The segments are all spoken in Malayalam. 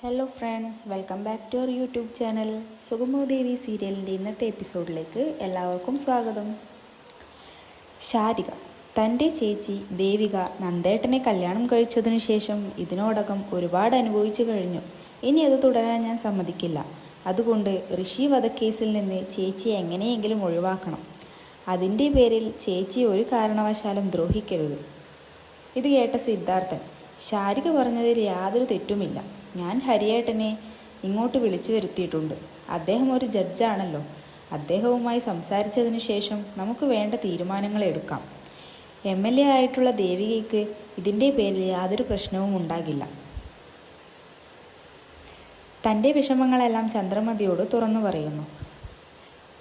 Hello friends, welcome back to our YouTube channel. സുഗമോദേവി സീരിയലിൻ്റെ ഇന്നത്തെ എപ്പിസോഡിലേക്ക് എല്ലാവർക്കും സ്വാഗതം. ശാരിക തൻ്റെ ചേച്ചി ദേവിക നന്ദേട്ടനെ കല്യാണം കഴിച്ചതിനു ശേഷം ഇതിനോടകം ഒരുപാട് അനുഭവിച്ചു കഴിഞ്ഞു. ഇനി അത് തുടരാൻ ഞാൻ സമ്മതിക്കില്ല. അതുകൊണ്ട് ഋഷി വധക്കേസിൽ നിന്ന് ചേച്ചിയെ എങ്ങനെയെങ്കിലും ഒഴിവാക്കണം. അതിൻ്റെ പേരിൽ ചേച്ചിയെ ഒരു കാരണവശാലും ദ്രോഹിക്കരുത്. ഇത് കേട്ട സിദ്ധാർത്ഥൻ, ശാരിക പറഞ്ഞതിൽ യാതൊരു തെറ്റുമില്ല. ഞാൻ ഹരിയേട്ടനെ ഇങ്ങോട്ട് വിളിച്ചു വരുത്തിയിട്ടുണ്ട്. അദ്ദേഹം ഒരു ജഡ്ജാണല്ലോ. അദ്ദേഹവുമായി സംസാരിച്ചതിന് ശേഷം നമുക്ക് വേണ്ട തീരുമാനങ്ങൾ എടുക്കാം. MLA ആയിട്ടുള്ള ദേവികയ്ക്ക് ഇതിൻ്റെ പേരിൽ യാതൊരു പ്രശ്നവും ഉണ്ടാകില്ല. തൻ്റെ വിഷമങ്ങളെല്ലാം ചന്ദ്രമതിയോട് തുറന്നു പറയുന്നു.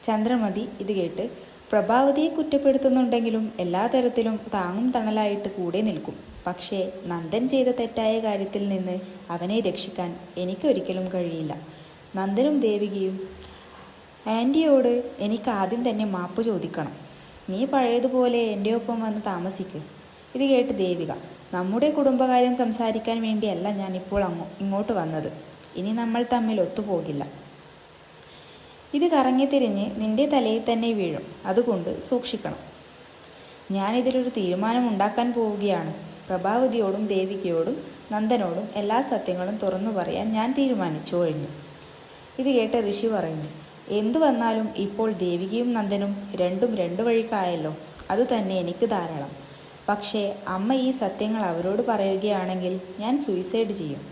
ചന്ദ്രമതി ഇത് കേട്ട് പ്രഭാവതിയെ കുറ്റപ്പെടുത്തുന്നുണ്ടെങ്കിലും എല്ലാ തരത്തിലും താങ്ങും തണലായിട്ട് കൂടെ നിൽക്കും. പക്ഷേ നന്ദൻ ചെയ്ത തെറ്റായ കാര്യത്തിൽ നിന്ന് അവനെ രക്ഷിക്കാൻ എനിക്കൊരിക്കലും കഴിയില്ല. നന്ദനും ദേവികയും ആൻറ്റിയോട് എനിക്ക് ആദ്യം തന്നെ മാപ്പ് ചോദിക്കണം. നീ പഴയതുപോലെ എൻ്റെ ഒപ്പം വന്ന് താമസിക്ക്. ഇത് കേട്ട് ദേവിക, നമ്മുടെ കുടുംബകാര്യം സംസാരിക്കാൻ വേണ്ടിയല്ല ഞാൻ ഇപ്പോൾ ഇങ്ങോട്ട് വന്നത്. ഇനി നമ്മൾ തമ്മിൽ ഒത്തുപോകില്ല. ഇത് കറങ്ങിത്തിരിഞ്ഞ് നിന്റെ തലയിൽ തന്നെ വീഴും. അതുകൊണ്ട് സൂക്ഷിക്കണം. ഞാനിതിലൊരു തീരുമാനം ഉണ്ടാക്കാൻ പോവുകയാണ്. പ്രഭാവതിയോടും ദേവികയോടും നന്ദനോടും എല്ലാ സത്യങ്ങളും തുറന്നു പറയാൻ ഞാൻ തീരുമാനിച്ചു കഴിഞ്ഞു. ഇത് കേട്ട് ഋഷി പറയുന്നു, എന്തു വന്നാലും ഇപ്പോൾ ദേവികയും നന്ദനും രണ്ടും രണ്ടു വഴിക്കായല്ലോ. അതുതന്നെ എനിക്ക് ധാരാളം. പക്ഷേ അമ്മ ഈ സത്യങ്ങൾ അവരോട് പറയുകയാണെങ്കിൽ ഞാൻ സൂയിസൈഡ് ചെയ്യും.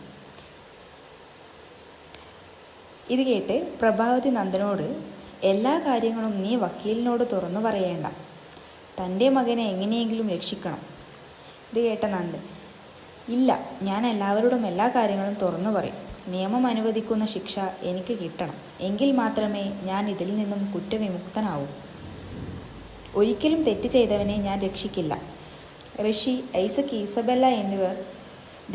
ഇത് കേട്ട് പ്രഭാവതി നന്ദനോട്, എല്ലാ കാര്യങ്ങളും നീ വക്കീലിനോട് തുറന്നു പറയേണ്ട. തൻ്റെ മകനെ എങ്ങനെയെങ്കിലും രക്ഷിക്കണം. ഇത് കേട്ട നന്ദൻ, ഇല്ല, ഞാൻ എല്ലാവരോടും എല്ലാ കാര്യങ്ങളും തുറന്നു പറയും. നിയമം അനുവദിക്കുന്ന ശിക്ഷ എനിക്ക് കിട്ടണം. എങ്കിൽ മാത്രമേ ഞാൻ ഇതിൽ നിന്നും കുറ്റവിമുക്തനാവൂ. ഒരിക്കലും തെറ്റ് ചെയ്തവനെ ഞാൻ രക്ഷിക്കില്ല. ഋഷി, ഐസക്, ഇസബെല്ല എന്നിവർ,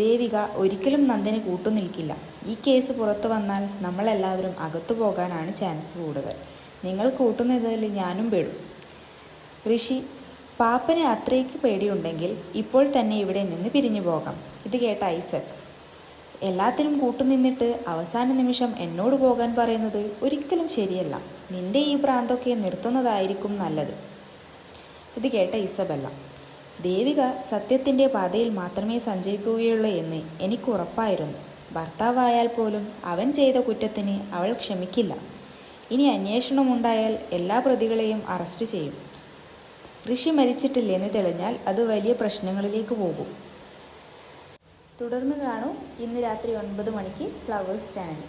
ദേവിക ഒരിക്കലും നന്ദന് കൂട്ടുനിൽക്കില്ല. ഈ കേസ് പുറത്തു വന്നാൽ നമ്മളെല്ലാവരും അകത്തു പോകാനാണ് ചാൻസ് കൂടുതൽ. നിങ്ങൾ കൂട്ടുന്നതിൽ ഞാനും പെടും. ഋഷി, പാപ്പനെ അത്രയ്ക്ക് പേടിയുണ്ടെങ്കിൽ ഇപ്പോൾ തന്നെ ഇവിടെ നിന്ന് പിരിഞ്ഞു പോകാം. ഇത് കേട്ട ഐസക്, എല്ലാത്തിനും കൂട്ടുനിന്നിട്ട് അവസാന നിമിഷം എന്നോട് പോകാൻ പറയുന്നത് ഒരിക്കലും ശരിയല്ല. നിന്റെ ഈ ഭ്രാന്തൊക്കെ നിർത്തുന്നതായിരിക്കും നല്ലത്. ഇത് കേട്ട ഇസബെല്ല, ദേവിക സത്യത്തിൻ്റെ പാതയിൽ മാത്രമേ സഞ്ചരിക്കുകയുള്ളൂ എന്ന് എനിക്ക് ഉറപ്പായിരുന്നു. ഭർത്താവായാൽ പോലും അവൻ ചെയ്ത കുറ്റത്തിന് അവൾ ക്ഷമിക്കില്ല. ഇനി അന്വേഷണമുണ്ടായാൽ എല്ലാ പ്രതികളെയും അറസ്റ്റ് ചെയ്യും. ഋഷി മരിച്ചിട്ടില്ലെന്ന് തെളിഞ്ഞാൽ അത് വലിയ പ്രശ്നങ്ങളിലേക്ക് പോകും. തുടർന്ന് കാണൂ ഇന്ന് രാത്രി 9 മണിക്ക് ഫ്ലവേഴ്സ് ചാനൽ.